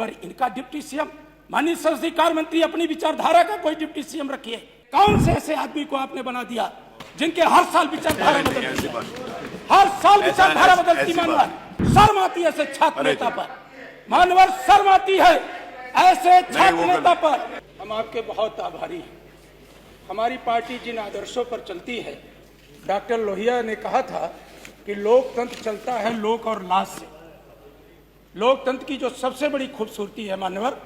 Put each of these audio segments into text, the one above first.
मानवर इनका deputy CM, माननीय संसदीय कार्य मंत्री अपनी विचारधारा का कोई डिप्टी सीएम रखिए। कौन से ऐसे आदमी को आपने बना दिया जिनके हर साल विचारधारा बदलती है, हर साल विचारधारा बदलती। मानवर शर्म आती है ऐसे छात्र नेता पर, मानवर शर्म आती है ऐसे छात्र नेता पर। हम आपके बहुत आभारी हैं। हमारी पार्टी जिन आदर्शों पर चलती है, डॉक्टर लोहिया ने कहा था कि लोकतंत्र चलता है लोक और लाज से। लोकतंत्र की जो सबसे बड़ी खूबसूरती है मान्यवर,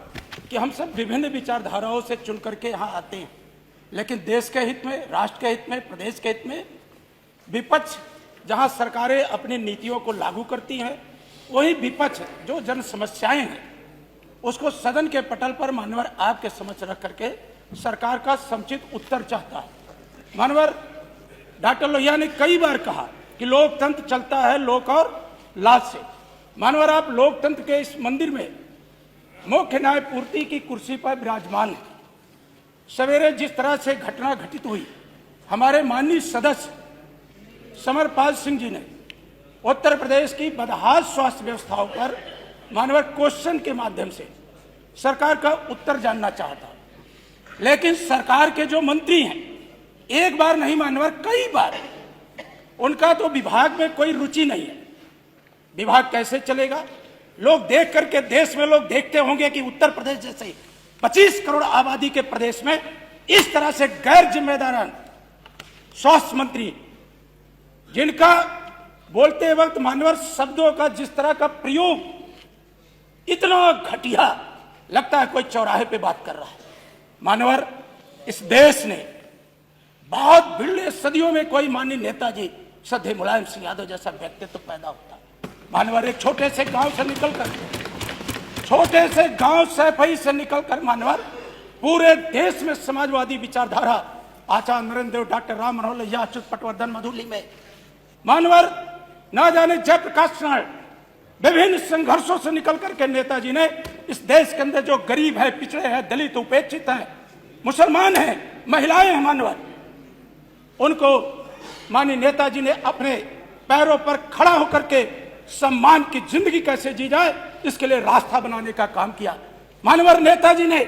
कि हम सब विभिन्न विचारधाराओं से चुन करके यहाँ आते हैं, लेकिन देश के हित में, राष्ट्र के हित में, प्रदेश के हित में विपक्ष जहाँ सरकारें अपनी नीतियों को लागू करती हैं, वही विपक्ष जो जन समस्याएं हैं उसको सदन के पटल पर मान्यवर आपके समक्ष रख करके सरकार का समुचित उत्तर चाहता है। मान्यवर डॉक्टर लोहिया ने कई बार कहा कि लोकतंत्र चलता है लोक और लाज से। मान्यवर आप लोकतंत्र के इस मंदिर में मुख्य न्यायपूर्ति की कुर्सी पर विराजमान है। सवेरे जिस तरह से घटना घटित हुई, हमारे माननीय सदस्य समरपाल सिंह जी ने उत्तर प्रदेश की बदहाल स्वास्थ्य व्यवस्थाओं पर मानवर क्वेश्चन के माध्यम से सरकार का उत्तर जानना चाहता, लेकिन सरकार के जो मंत्री हैं, एक बार नहीं मानवर कई बार, उनका तो विभाग में कोई रुचि नहीं है। विभाग कैसे चलेगा? लोग देख करके, देश में लोग देखते होंगे कि उत्तर प्रदेश जैसे 25 करोड़ आबादी के प्रदेश में इस तरह से गैर जिम्मेदारान स्वास्थ्य मंत्री, जिनका बोलते वक्त मानवर शब्दों का जिस तरह का प्रयोग इतना घटिया लगता है कोई चौराहे पे बात कर रहा है। मानवर इस देश ने बहुत बिरले सदियों में कोई माननीय नेताजी श्रद्धेय मुलायम सिंह यादव जैसा व्यक्तित्व पैदा होता है। मानवर एक छोटे से गांव से निकलकर, छोटे से गांव सैफई से निकलकर मानवर पूरे देश में समाजवादी विचारधारा आचार्य नरेंद्र देव, डॉक्टर राम मनोहर लोहिया, अच्युत पटवर्धन, मधुली में मानवर ना जाने जयप्रकाश नारायण, विभिन्न संघर्षों से निकल करके नेताजी ने इस देश के अंदर जो गरीब है, पिछड़े हैं, दलित, उपेक्षित हैं, मुसलमान हैं, महिलाएं हैं, मानवर उनको माननीय नेताजी ने अपने पैरों पर खड़ा होकर के सम्मान की जिंदगी कैसे जी जाए इसके लिए रास्ता बनाने का काम किया। मानवर नेताजी ने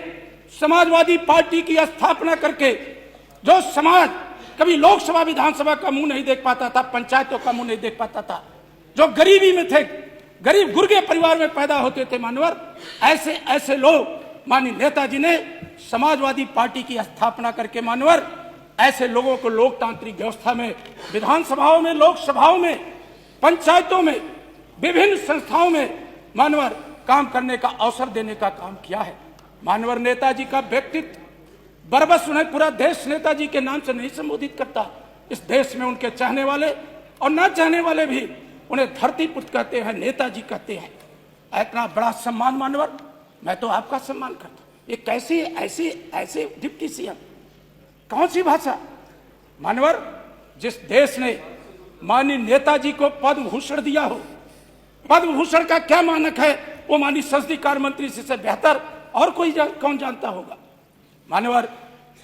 समाजवादी पार्टी की स्थापना करके जो समाज कभी लोकसभा विधानसभा का मुंह नहीं देख पाता था, पंचायतों का मुंह नहीं देख पाता था, जो गरीबी में थे, गरीब गुर्गे परिवार में पैदा होते थे, मानवर ऐसे ऐसे लोग माननीय नेताजी ने समाजवादी पार्टी की स्थापना करके मानवर ऐसे लोगों को लोकतांत्रिक व्यवस्था में, विधानसभाओं में, लोकसभाओं में, पंचायतों में, विभिन्न संस्थाओं में मानवर काम करने का अवसर देने का काम किया है। मानवर नेताजी का व्यक्तित्व बरबस उन्हें पूरा देश नेताजी के नाम से नहीं संबोधित करता। इस देश में उनके चाहने वाले और न चाहने वाले भी उन्हें धरती पुत्र कहते हैं, नेताजी कहते हैं। इतना बड़ा सम्मान मानवर, मैं तो आपका सम्मान करता हूं। ये कैसे ऐसे डिप्टी सीएम, कौन सी भाषा? मानवर जिस देश ने माननीय नेताजी को पद्म भूषण दिया हो, पद्म भूषण का क्या मानक है वो माननीय संसदीय कार्य मंत्री से बेहतर और कोई कौन जानता होगा। मानवर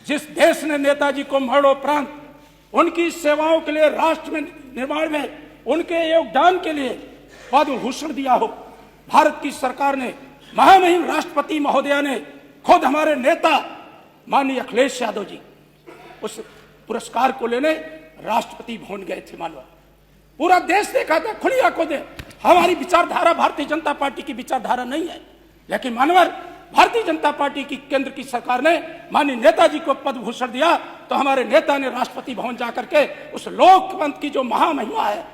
जिस देश ने नेताजी को मरणोपरांत उनकी सेवाओं के लिए, राष्ट्र में निर्माण में उनके योगदान के लिए पद्म भूषण दिया हो, भारत की सरकार ने, महामहिम राष्ट्रपति महोदया ने, खुद हमारे नेता माननीय अखिलेश यादव जी उस पुरस्कार को लेने राष्ट्रपति भवन गए थे। मानवर पूरा देश देखा था, खुली आंखों से। हमारी विचारधारा भारतीय जनता पार्टी की विचारधारा नहीं है, लेकिन मानवर भारतीय जनता पार्टी की केंद्र की सरकार ने माननीय नेताजी को पद्म भूषण दिया, तो हमारे नेता ने राष्ट्रपति भवन जाकर के उस लोकतंत्र की जो महामहिमा है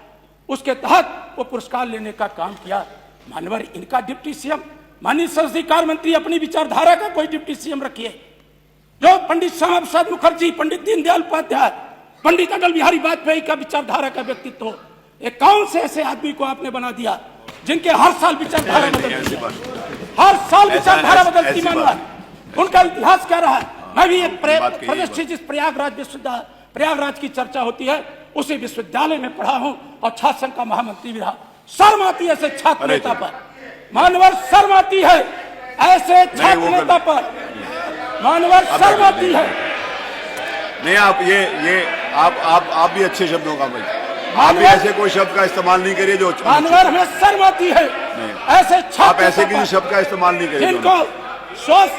उसके तहत वो पुरस्कार लेने का काम किया। मानवर इनका डिप्टी सीएम, माननीय संसदीय कार्य मंत्री अपनी विचारधारा का कोई डिप्टी सीएम रखिए। जो पंडित श्यामा प्रसाद मुखर्जी, पंडित दीनदयाल उपाध्याय, पंडित अटल बिहारी वाजपेयी का विचारधारा का व्यक्तित्व हो, एक कौन से ऐसे आदमी को आपने बना दिया जिनके हर साल विचारधारा बदलती है, हर साल विचारधारा बदलती। मानवर उनका इतिहास क्या रहा है? मैं भी प्रतिष्ठित जिस प्रयागराज की चर्चा होती है उसी विश्वविद्यालय में पढ़ा हूं और छात्र संघ का महामंत्री भी रहा। शर्म आती है ऐसे छात्र नेता पर, मानवर शर्म आती है ऐसे छात्र नेता पर, मानवर शर्म आती है। नहीं, आप ये आप भी अच्छे शब्दों का भाई आप भी ऐसे कोई शब्द का इस्तेमाल नहीं करिए जो मानवर हमें शर्म आती है ऐसे आप छात्र ऐसे किसी शब्द का इस्तेमाल नहीं करिए जिनको सोच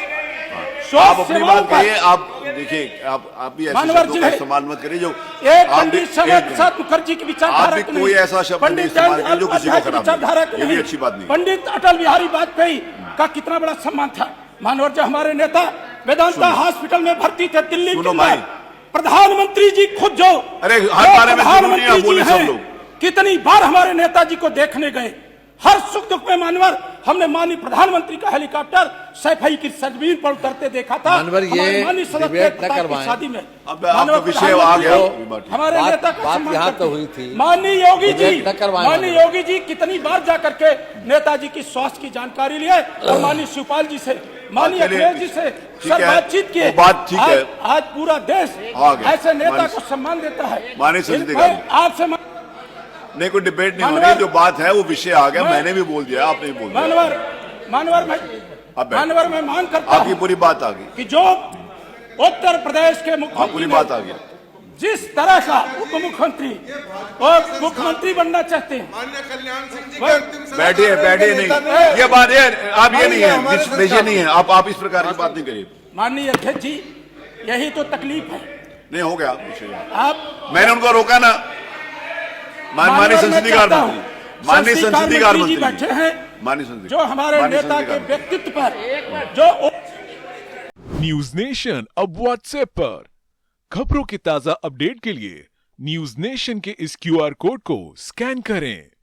आप अपनी बात करिए। आप देखिए आप भी ऐसे मानवर शब्दों का इस्तेमाल मत करिए जो एक पंडित श्यामा प्रसाद मुखर्जी की विचारधारा आप भी कोई ऐसा शब्द नहीं इस्तेमाल करिए जो किसी को खराब करे। ये भी अच्छी बात नहीं। पंडित अटल बिहारी वाजपेयी का कितना बड़ा सम्मान था। मानवर जो हमारे नेता वेदांता हॉस्पिटल में भर्ती थे दिल्ली के अंदर, प्रधानमंत्री जी खुद जो अरे हर बारे में प्रधानमंत्री जी सब लोग कितनी बार हमारे नेताजी को देखने गए। हर सुख दुख में मानवर हमने माननीय प्रधानमंत्री का हेलीकॉप्टर सैफई की सरजमीन पर उतरते देखा था। मानवर ये डिबेट न करवाएं। शादी में अब आपका विषय आ गया। हमारे नेता का बात यहाँ तो हुई थी। माननीय योगी जी, डिबेट न करवाएं। माननीय योगी जी कितनी बार जाकर के नेताजी की स्वास्थ्य की जानकारी लिए और माननीय शिवपाल जी से, माननीय अखिलेश जी से सर बातचीत किए। बात ठीक है। आज पूरा देश ऐसे नेता को सम्मान देता है। आपसे नहीं कोई डिबेट नहीं हो रही, जो बात है वो विषय आ गया। मैंने भी बोल दिया, आपने भी बोल दिया। मानवर मैं मांग करता हूं आपकी पूरी बात आ गई कि जो उत्तर प्रदेश के मुख्यमंत्री पूरी बात आ गई जिस तरह का उप मुख्यमंत्री और मुख्यमंत्री बनना चाहते हैं। बैठिए बैठिए नहीं ये बात है, आप ये नहीं है विषय नहीं है। आप इस प्रकार की बात नहीं करिए। माननीय अध्यक्ष जी यही तो तकलीफ है। नहीं हो गया विषय। आप मैंने उनको रोका ना। माननीय संसदीय कार्य मंत्री, माननीय संसदीय कार्य मंत्री बैठे हैं, माननीय जो हमारे नेता के व्यक्तित्व पर जो न्यूज नेशन अब व्हाट्सएप पर खबरों के ताजा अपडेट के लिए न्यूज नेशन के इस QR कोड को स्कैन करें।